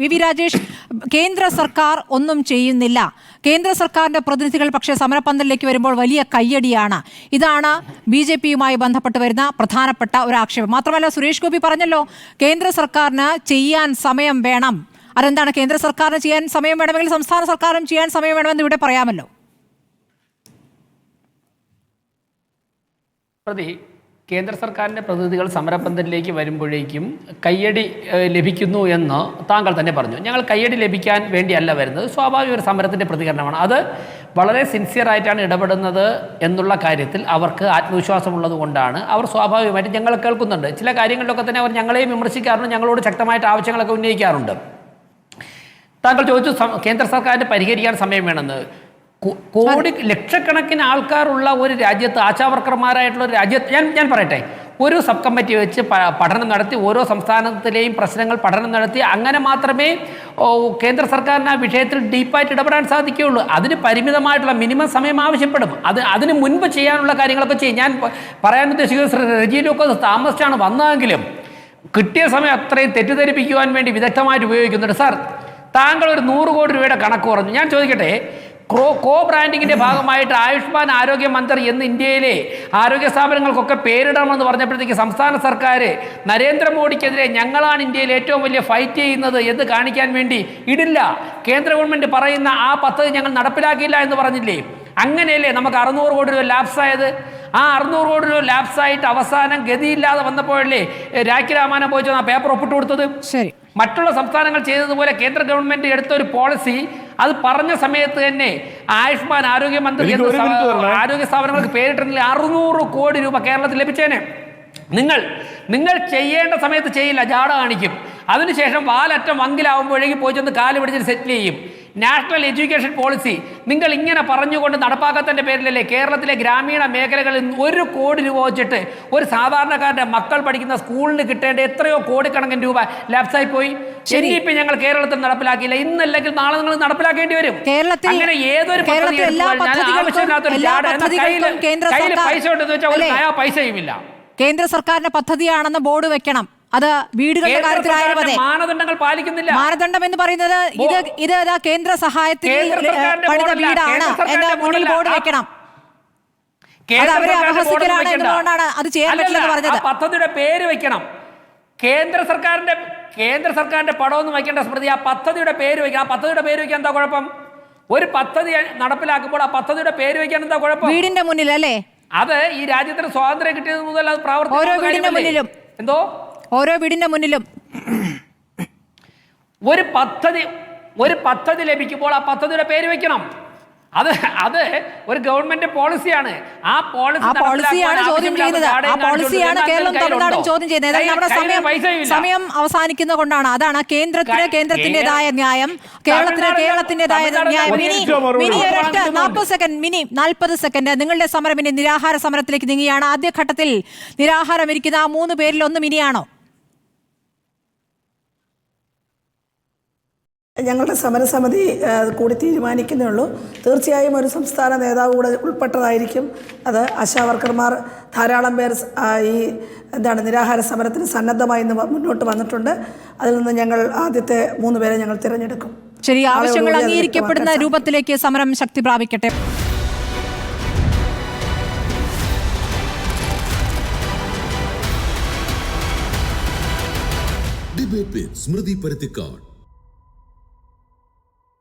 V Rajesh, കേന്ദ്ര സർക്കാർ ഒന്നും ചെയ്യുന്നില്ല. കേന്ദ്ര സർക്കാരിന്റെ പ്രതിനിധികൾ പക്ഷേ സമരപന്തലിലേക്ക് വരുമ്പോൾ വലിയ കയ്യടിയാണ്. ഇതാണ് BJPയുമായി ബന്ധപ്പെട്ട് വരുന്ന പ്രധാനപ്പെട്ട ഒരു ആക്ഷേപം. മാത്രമല്ല, സുരേഷ് ഗോപി പറഞ്ഞല്ലോ, കേന്ദ്ര സർക്കാരിന് ചെയ്യാൻ സമയം വേണം. അതെന്താണ്? കേന്ദ്ര സർക്കാരിന് ചെയ്യാൻ സമയം വേണമെങ്കിൽ സംസ്ഥാന സർക്കാരും ചെയ്യാൻ സമയം വേണമെന്ന് ഇവിടെ പറയാമല്ലോ. കേന്ദ്ര സർക്കാരിൻ്റെ പ്രതിനിധികൾ സമരപന്തലിലേക്ക് വരുമ്പോഴേക്കും കയ്യടി ലഭിക്കുന്നു എന്ന് താങ്കൾ തന്നെ പറഞ്ഞു. ഞങ്ങൾ കയ്യടി ലഭിക്കാൻ വേണ്ടിയല്ല വരുന്നത്, സ്വാഭാവിക ഒരു സമരത്തിൻ്റെ പ്രതികരണമാണ്. അത് വളരെ സിൻസിയറായിട്ടാണ് ഇടപെടുന്നത് എന്നുള്ള കാര്യത്തിൽ അവർക്ക് ആത്മവിശ്വാസമുള്ളത് കൊണ്ടാണ് അവർ സ്വാഭാവികമായിട്ട് ഞങ്ങൾ കേൾക്കുന്നുണ്ട്. ചില കാര്യങ്ങളിലൊക്കെ തന്നെ അവർ ഞങ്ങളെയും വിമർശിക്കാറുണ്ട്, ഞങ്ങളോട് ശക്തമായിട്ട് ആവശ്യങ്ങളൊക്കെ ഉന്നയിക്കാറുണ്ട്. താങ്കൾ ചോദിച്ചു കേന്ദ്ര സർക്കാരിന് പരിഹരിക്കാൻ സമയം വേണമെന്ന്. കോടി ലക്ഷക്കണക്കിന് ആൾക്കാരുള്ള ഒരു രാജ്യത്ത്, ആശാവർക്കർമാരായിട്ടുള്ള ഒരു രാജ്യത്ത് ഞാൻ പറയട്ടെ, ഒരു സബ് കമ്മിറ്റി വെച്ച് പഠനം നടത്തി ഓരോ സംസ്ഥാനത്തിലെയും പ്രശ്നങ്ങൾ പഠനം നടത്തി അങ്ങനെ മാത്രമേ കേന്ദ്ര സർക്കാരിന് ആ വിഷയത്തിൽ ഡീപ്പായിട്ട് ഇടപെടാൻ സാധിക്കുകയുള്ളൂ. അതിന് പരിമിതമായിട്ടുള്ള മിനിമം സമയം ആവശ്യപ്പെടും. അതിന് മുൻപ് ചെയ്യാനുള്ള കാര്യങ്ങളൊക്കെ ചെയ്യും. ഞാൻ പറയാൻ ഉദ്ദേശിക്കുന്നത്, റെജിയിലൊക്കെ താമസിച്ചാണ് വന്നതെങ്കിലും കിട്ടിയ സമയം അത്രയും തെറ്റിദ്ധരിപ്പിക്കുവാൻ വേണ്ടി വിദഗ്ധമായിട്ട് ഉപയോഗിക്കുന്നുണ്ട്. സാർ, താങ്കൾ ഒരു 100 കോടി രൂപയുടെ കണക്ക് പറഞ്ഞു. ഞാൻ ചോദിക്കട്ടെ, കോ ബ്രാൻഡിങ്ങിൻ്റെ ഭാഗമായിട്ട് ആയുഷ്മാൻ ആരോഗ്യ മന്ത്രി എന്ന് ഇന്ത്യയിലെ ആരോഗ്യ സ്ഥാപനങ്ങൾക്കൊക്കെ പേരിടണമെന്ന് പറഞ്ഞപ്പോഴത്തേക്ക് സംസ്ഥാന സർക്കാർ നരേന്ദ്രമോദിക്കെതിരെ ഞങ്ങളാണ് ഇന്ത്യയിൽ ഏറ്റവും വലിയ ഫൈറ്റ് ചെയ്യുന്നത് എന്ന് കാണിക്കാൻ വേണ്ടി ഇടില്ല. കേന്ദ്ര ഗവൺമെൻറ് പറയുന്ന ആ പദ്ധതി ഞങ്ങൾ നടപ്പിലാക്കിയില്ല എന്ന് പറഞ്ഞില്ലേ? അങ്ങനെയല്ലേ നമുക്ക് 600 കോടി രൂപ ലാപ്സായത്? ആ 600 കോടി രൂപ ലാപ്സായിട്ട് അവസാനം ഗതിയില്ലാതെ വന്നപ്പോഴല്ലേ രാഖി രാമാനം പോയി ആ പേപ്പർ ഒപ്പിട്ട് കൊടുത്തത്? ശരി, മറ്റുള്ള സംസ്ഥാനങ്ങൾ ചെയ്തതുപോലെ കേന്ദ്ര ഗവൺമെന്റ് എടുത്ത ഒരു പോളിസി, അത് പറഞ്ഞ സമയത്ത് തന്നെ ആയുഷ്മാൻ ആരോഗ്യ മന്ത്രി ആരോഗ്യ സ്ഥാപനങ്ങൾക്ക് പേരിട്ടിരുന്നില്ല 600 കോടി രൂപ കേരളത്തിൽ ലഭിച്ചേനെ. നിങ്ങൾ ചെയ്യേണ്ട സമയത്ത് ചെയ്യില്ല, ജാട കാണിക്കും. അതിനുശേഷം വാലറ്റം വങ്കിലാവുമ്പോഴേക്കും പോയി ചെന്ന് കാല് പിടിച്ച് സെറ്റിൽ ചെയ്യും. നാഷണൽ എഡ്യൂക്കേഷൻ പോളിസി നിങ്ങൾ ഇങ്ങനെ പറഞ്ഞുകൊണ്ട് നടപ്പാക്കാത്തതിൻ്റെ പേരിലല്ലേ കേരളത്തിലെ ഗ്രാമീണ മേഖലകളിൽ 1 കോടി രൂപ വെച്ചിട്ട് ഒരു സാധാരണക്കാരൻ്റെ മക്കൾ പഠിക്കുന്ന സ്കൂളിന് കിട്ടേണ്ട എത്രയോ കോടിക്കണക്കിന് രൂപ ലാപ്സായി പോയി. ഇനിയിപ്പോൾ ഞങ്ങൾ കേരളത്തിൽ നടപ്പിലാക്കിയില്ല, ഇന്നല്ലെങ്കിൽ നാളെ നിങ്ങൾ നടപ്പിലാക്കേണ്ടി വരും. അങ്ങനെ ഏതൊരു കയ്യിൽ പൈസ ഉണ്ടെന്ന് വെച്ചാൽ ഒരു നയാ പൈസയുമില്ല. കേന്ദ്ര സർക്കാരിന്റെ പദ്ധതിയാണെന്ന് ബോർഡ് വെക്കണം. അത് വീടുകളുടെ കാര്യത്തിലായാലും അതെ, മാനദണ്ഡങ്ങൾ പാലിക്കുന്നില്ല. മാനദണ്ഡം എന്ന് പറയുന്നത് ഇത് കേന്ദ്ര സഹായത്തിൽ പണിത വീടാണ് എന്ന് മുന്നിൽ ബോർഡ് വെക്കണം. അവരെ അപഹസിക്കലാണ് എന്നതുകൊണ്ടാണ് അത് ചെയ്യാൻ പറ്റില്ലെന്ന് പറഞ്ഞത്. പദ്ധതിയുടെ പേര് വെക്കണം. കേന്ദ്ര സർക്കാരിന്റെ പടമൊന്നും വയ്ക്കേണ്ട സ്മൃതി, ആ പദ്ധതിയുടെ പേര് വയ്ക്കണം. ആ പദ്ധതിയുടെ പേര് വയ്ക്കാൻ എന്താ കുഴപ്പം? ഒരു പദ്ധതി നടപ്പിലാക്കുമ്പോൾ ആ പദ്ധതിയുടെ പേര് വയ്ക്കാൻ എന്താ കുഴപ്പം? വീടിന്റെ മുന്നിൽ അല്ലേ? അത് ഈ രാജ്യത്തിന് സ്വാതന്ത്ര്യം കിട്ടിയത് മുതൽ അത് പ്രാവർത്തികം. ഓരോ വീടിന്റെ മുന്നിലും ഒരു പദ്ധതി ലഭിക്കുമ്പോൾ ആ പദ്ധതിയുടെ പേര് വെക്കണം. അത് ഒരു ഗവൺമെന്റ് പോളിസിയാണ്. ആ പോളിസിയാണ് ചോദ്യം ചെയ്യുന്നത്. ആ പോളിസിയാണ് കേരളം തമിഴ്നാടും ചോദ്യം ചെയ്യുന്നത്. നമ്മുടെ സമയം അവസാനിക്കുന്ന കൊണ്ടാണ്. അതാണ് കേന്ദ്രത്തിന്റേതായ ന്യായം, കേരളത്തിന്റേതായ ന്യായം. Mini 40 second. നിങ്ങളുടെ സമരം ഇനി നിരാഹാര സമരത്തിലേക്ക് നീങ്ങിയാണ്. ആദ്യഘട്ടത്തിൽ നിരാഹാരം ഇരിക്കുന്ന 3 പേരിൽ ഒന്ന് മിനിയാണോ? ഞങ്ങളുടെ സമരസമിതി കൂടി തീരുമാനിക്കുന്നേ ഉള്ളൂ. തീർച്ചയായും ഒരു സംസ്ഥാന നേതാവ് കൂടെ ഉൾപ്പെട്ടതായിരിക്കും അത്. ആശാവർക്കർമാർ ധാരാളം പേർ ഈ നിരാഹാര സമരത്തിന് സന്നദ്ധമായി മുന്നോട്ട് വന്നിട്ടുണ്ട്. അതിൽ നിന്ന് ഞങ്ങൾ ആദ്യത്തെ 3 പേരെ ഞങ്ങൾ തിരഞ്ഞെടുക്കും. ശരി, ആവശ്യങ്ങൾ അംഗീകരിക്കപ്പെടുന്ന രൂപത്തിലേക്ക് സമരം ശക്തി പ്രാപിക്കട്ടെ. ഡിബേറ്റ് വിത്ത് സ്മൃതി പരുത്തിക്കാട്.